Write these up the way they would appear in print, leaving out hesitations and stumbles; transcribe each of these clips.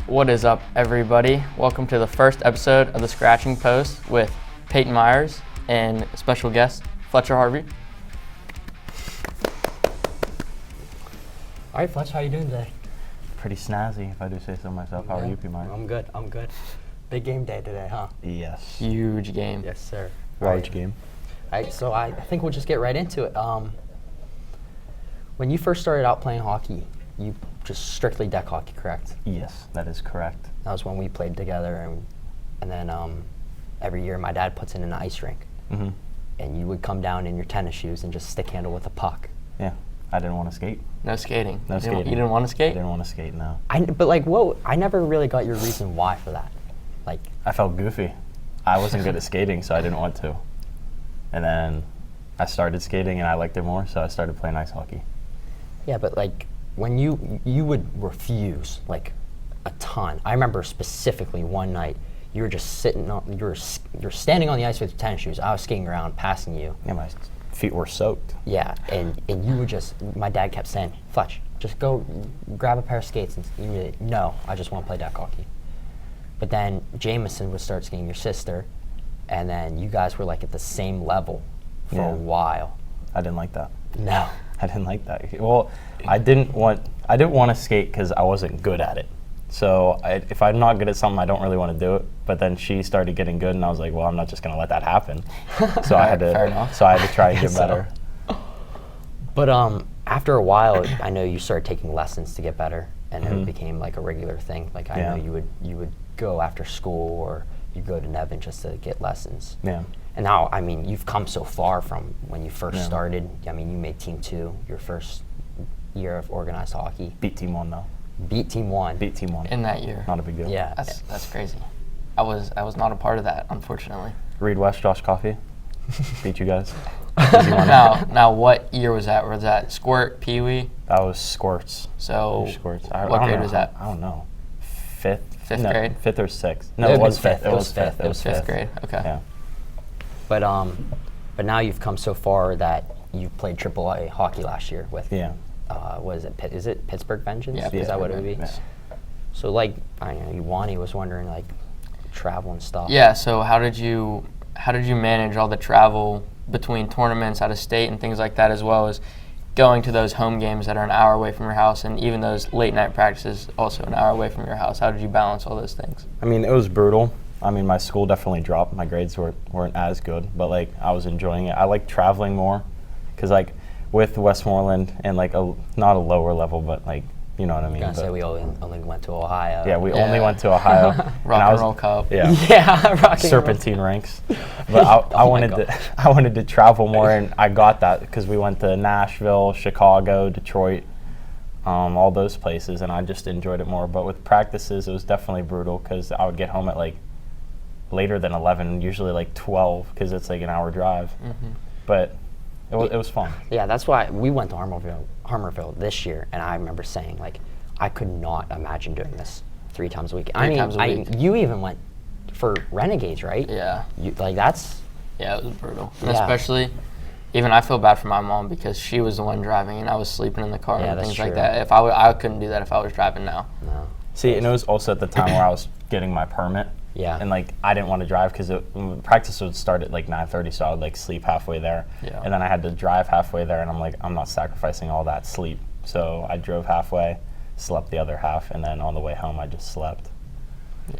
What is up, everybody? Welcome to the first episode of the Scratching Post with Peyton Myers and special guest Fletcher Harvey. All right, Fletch, how you doing today? Pretty snazzy, if I do say so myself. How are you, P. Myers? I'm good. Big game day today, huh? Yes. Huge game. Yes, sir. Large game. All right, so I think we'll just get right into it. When you first started out playing hockey, you just strictly deck hockey, correct? Yes, that is correct. That was when we played together, and then every year my dad puts in an ice rink, Mm-hmm. and you would come down in your tennis shoes and just stick handle with a puck. Yeah, I didn't want to skate. No skating. No skating. You didn't want to I skate? didn't want to skate, no. I never really got your reason why for that. Like, I felt goofy. I wasn't good at skating, so I didn't want to. And then I started skating, and I liked it more, so I started playing ice hockey. yeah, but like when you would refuse like a ton. I remember specifically one night you were just you're standing on the ice with your tennis shoes. I was skating around, passing you. Yeah, my feet were soaked. Yeah, and you were just. My dad kept saying, "Fletch, just go grab a pair of skates." And you were like, "No, I just want to play deck hockey." But then Jameson would start skating, your sister, and then you guys were like at the same level for Yeah. a while. I didn't like that. No. I didn't like that. Well, I didn't want to skate because I wasn't good at it. So if I'm not good at something, I don't really want to do it. But then she started getting good, and I was like, well, I'm not just going to let that happen. So I had to. Fair enough. So I had to try and get So- better. But after a while, I know you started taking lessons to get better, and it Mhm. became like a regular thing. Like I Yeah. know you would go after school, or you go to Nevin just to get lessons. Yeah. And now, I mean, you've come so far from when you first Yeah. started. I mean, you made Team 2 your first year of organized hockey. Beat Team 1 though. Beat Team 1. Beat Team 1. In that year. Not a big deal. Yeah. That's crazy. I was not a part of that, unfortunately. Reed West, Josh Coffey. Beat you guys. Now, what year was that? Was that Squirt, Pee Wee? That was Squirts. So, Squirts. what don't grade know. was that? I don't know. Fifth Fifth grade? Fifth or sixth. No, It it would've was been fifth. It was fifth. It was Fifth grade. Okay. Yeah. But now you've come so far that you've played AAA hockey last year with. Yeah. What is it? Is it Pittsburgh Vengeance? Yeah, Is that what it would be? Yeah. So like, I don't know, Iwani was wondering like travel and stuff. Yeah. So how did you manage all the travel between tournaments out of state and things like that, as well as going to those home games that are an hour away from your house, and even those late night practices also an hour away from your house? How did you balance all those things? I mean, it was brutal. I mean, my school definitely dropped. My grades weren't as good, but like I was enjoying it. I like traveling more, because like with Westmoreland and like not a lower level, but like you know what I mean. I was gonna say But- we only went to Ohio. yeah, we Yeah. only went to Ohio. Rock I and was- Roll Cup. Yeah. Yeah, rock and roll. Serpentine ranks. But I Oh my wanted God. I wanted to travel more, and I got that because we went to Nashville, Chicago, Detroit, all those places, and I just enjoyed it more. But with practices, it was definitely brutal because I would get home at like later than 11, usually like 12, because it's like an hour drive. Mm-hmm. But it was fun. Yeah, that's why we went to Harmerville this year, and I remember saying like, I could not imagine doing this 3 times a week. Three times a week. You even went for Renegades, right? Yeah. You, like that's. Yeah, it was brutal. And Yeah. especially, even I feel bad for my mom because she was the one driving and I was sleeping in the car Yeah, and that's things like true. that. If I couldn't do that if I was driving now. No. See, and it was also at the time where I was getting my permit. Yeah. And like I didn't want to drive because practice would start at like 9:30, so I would like sleep halfway there. Yeah. And then I had to drive halfway there, and I'm like, I'm not sacrificing all that sleep. So I drove halfway, slept the other half, and then on the way home I just slept.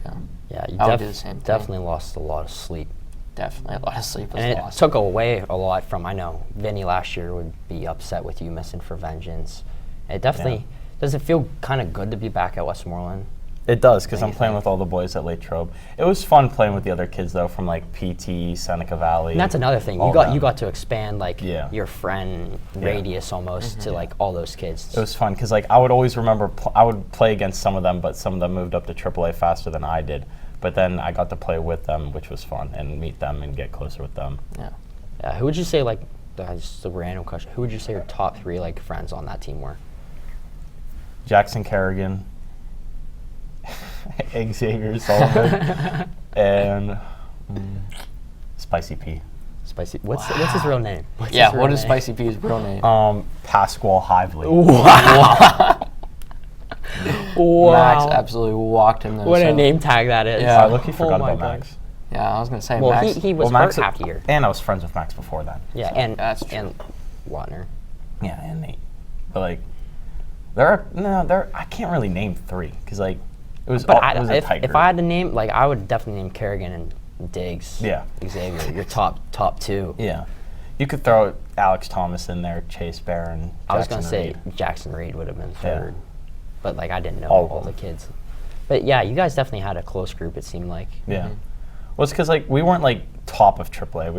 Yeah, Yeah, you I would do the same thing. definitely lost a lot of sleep. definitely a lot of sleep was And it lost. took away a lot from, I know, Vinny last year would be upset with you missing for Vengeance. It definitely, does it feel kind of good to be back at Westmoreland? It does, because I'm Anything. playing with all the boys at Latrobe. It was fun playing with the other kids though, from like PT, Seneca Valley. And that's another thing. all You got them. you got to expand like Yeah. your friend radius almost to like all those kids. It was fun because like I would always remember I would play against some of them, but some of them moved up to AAA faster than I did. But then I got to play with them, which was fun, and meet them and get closer with them. Yeah. Yeah, who would you say like? That's just a random question. Who would you say your top 3 like friends on that team were? Jackson Kerrigan, Xavier Sullivan, and Spicy P. Spicy. What's his real name? What's Yeah, his real what is name? Spicy P's real name? Pasquale Hively. Wow. Max Wow. absolutely walked him though. What a so- name tag that is. Yeah. I lucky forgot my about God. Max. Yeah, I was gonna say Well, Max. he was Max hurt half the year. and I was friends with Max before then. Yeah, and that's true. and Watner. Yeah, and Nate. But like, I can't really name 3 because like it was But it was a if tight if group. I had to name, like, I would definitely name Kerrigan and Diggs. Yeah. Xavier, your top 2. Yeah, you could throw Alex Thomas in there, Chase Barron. I was gonna Jackson say Reed. Jackson Reed would have been Yeah. 3rd, but like I didn't know All of all the them. kids. But yeah, you guys definitely had a close group. It seemed like. Yeah. Well, it's because like we weren't like top of AAA.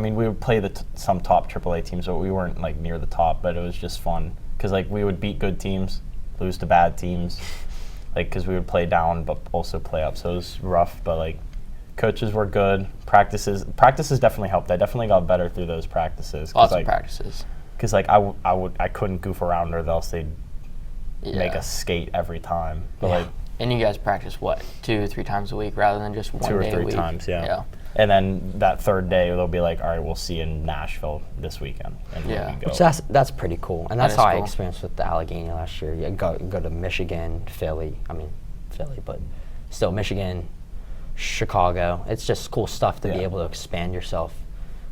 We would play some top AAA teams, but we weren't like near the top. But it was just fun because like we would beat good teams, lose to bad teams, like because we would play down but also play up. So it was rough, but like coaches were good. Practices definitely helped. I definitely got better through those practices. Lots like, of practices. Because like I couldn't goof around or else they'd make Yeah. us skate every time. But Yeah. like And you guys practice what, 2 or 3 times a week rather than just one 2 or day a 3 week? times, yeah. Yeah. And then that third day, they'll be like, all right, we'll see you in Nashville this weekend. And Yeah. then we go. Which that's pretty cool, and that's is how I cool. experienced with the Allegheny last year. You go to Michigan, Philly. I mean Philly, but still Michigan, Chicago. It's just cool stuff to be Yeah. able to expand yourself.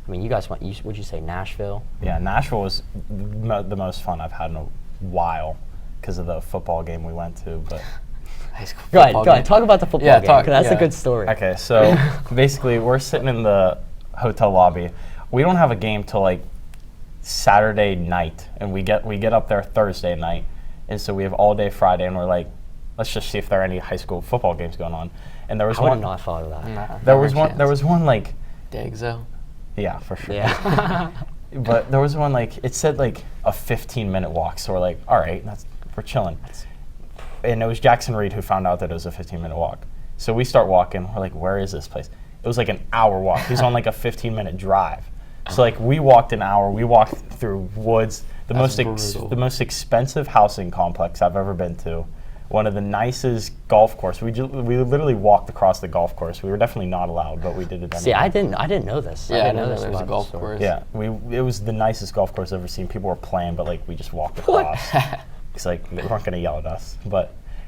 I mean, you guys went. Would you say Nashville? Yeah, Nashville was the most fun I've had in a while because of the football game we went to. But High school Go ahead, football go ahead. game. Talk about the football Yeah, game. talk- 'Cause that's a yeah. good story. okay, so basically, we're sitting in the hotel lobby. We don't have a game till like Saturday night, and we get up there Thursday night, and so we have all day Friday, and we're like, let's just see if there are any high school football games going on. And there was I would one. not follow that. Nah, There never was a one. chance. There was one like. Diggs though. Yeah, for sure. Yeah. But there was one like it said like a 15-minute walk, so we're like, all right, we're chilling. And it was Jackson Reed who found out that it was a 15-minute walk. So we start walking. We're like, where is this place? It was like an hour walk. He's on like a 15-minute drive. So like we walked an hour. We walked through woods. The That's most brutal. expensive housing complex I've ever been to. One of the nicest golf course. We literally walked across the golf course. We were definitely not allowed, but we did it anyway. See, I didn't know this. Yeah, I didn't didn't know this there was a about golf the story. course. Yeah, it was the nicest golf course I've ever seen. People were playing, but like we just walked across. It's like they weren't gonna yell at us.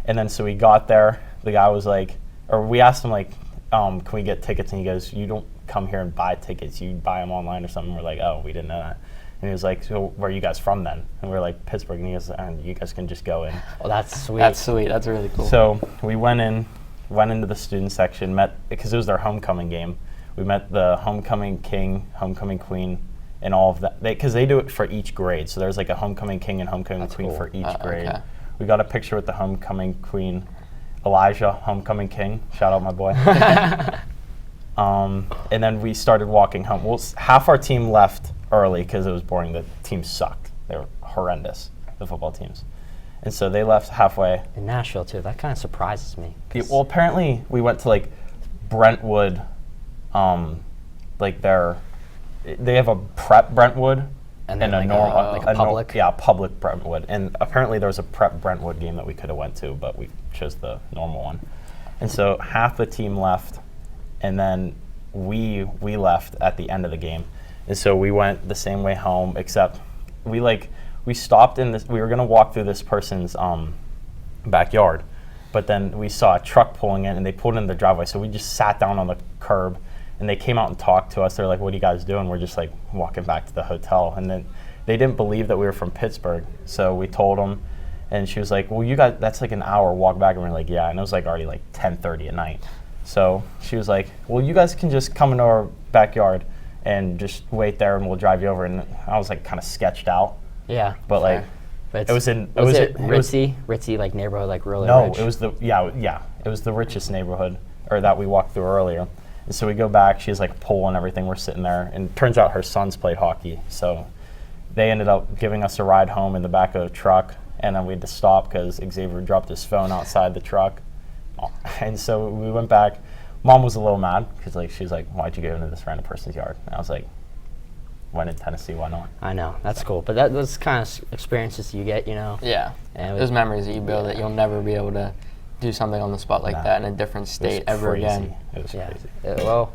And then so we got there. The guy was like, or we asked him like, can we get tickets? And he goes, you don't come here and buy tickets. You buy them online or something. We're like, oh, we didn't know that. And he was like, so where are you guys from then? And we were like, Pittsburgh. And he goes, and you guys can just go in. Oh, that's sweet. That's sweet. That's really cool. So we went into the student section, because it was their homecoming game. We met the homecoming king, homecoming queen, and all of that. Because they do it for each grade. So there's like a homecoming king and homecoming That's queen cool. for each grade. Okay. We got a picture with the homecoming queen, Elijah, homecoming king. Shout out my boy. And then we started walking home. Well, half our team left early because it was boring. The teams sucked. They were horrendous, the football teams. And so they left halfway. In Nashville too. That kind of surprises me. Yeah, well, apparently we went to like Brentwood, like they have a prep Brentwood And then a like normal, a public? yeah, public Brentwood. And apparently there was a prep Brentwood game that we could have went to, but we chose the normal one. And so half the team left, and then we left at the end of the game. And so we went the same way home, except we stopped in this. We were gonna walk through this person's backyard, but then we saw a truck pulling in, and they pulled in the driveway. So we just sat down on the curb, and they came out and talked to us. They're like, "What are you guys doing?" We're just like walking back to the hotel, and then they didn't believe that we were from Pittsburgh. So we told them, and she was like, "Well, you guys, that's like an hour walk back," and we're like, "Yeah," and it was like already like 10:30 at night. So she was like, "Well, you guys can just come into our backyard and just wait there, and we'll drive you over." And I was like kind of sketched out, Yeah. but like. Fair. But It was in. was it it was- ritzy like neighborhood, like really No, rich? it was it was the richest neighborhood, or that we walked through earlier. And so we go back. She has like a pole and everything. We're sitting there, and it turns out her sons played hockey. So they ended up giving us a ride home in the back of a truck, and then we had to stop because Xavier dropped his phone outside the truck. And so we went back. Mom was a little mad because like she's like, "Why'd you go into this random person's yard?" And I was like, "Went in Tennessee, why not?" I know, that's cool. But those kind of experiences you get, you know. Yeah. And Those memories that you build that you'll never be able to do something on the spot like Nah. that in a different It was state ever crazy. again. It was Yeah. crazy. Well,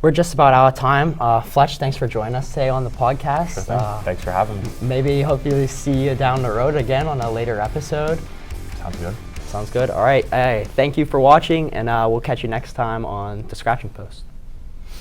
we're just about out of time. Fletch, thanks for joining us today on the podcast. Thanks for having me. Maybe hopefully see you down the road again on a later episode. Sounds good. Sounds good. All right. Hey, thank you for watching, and we'll catch you next time on the Scratching Post.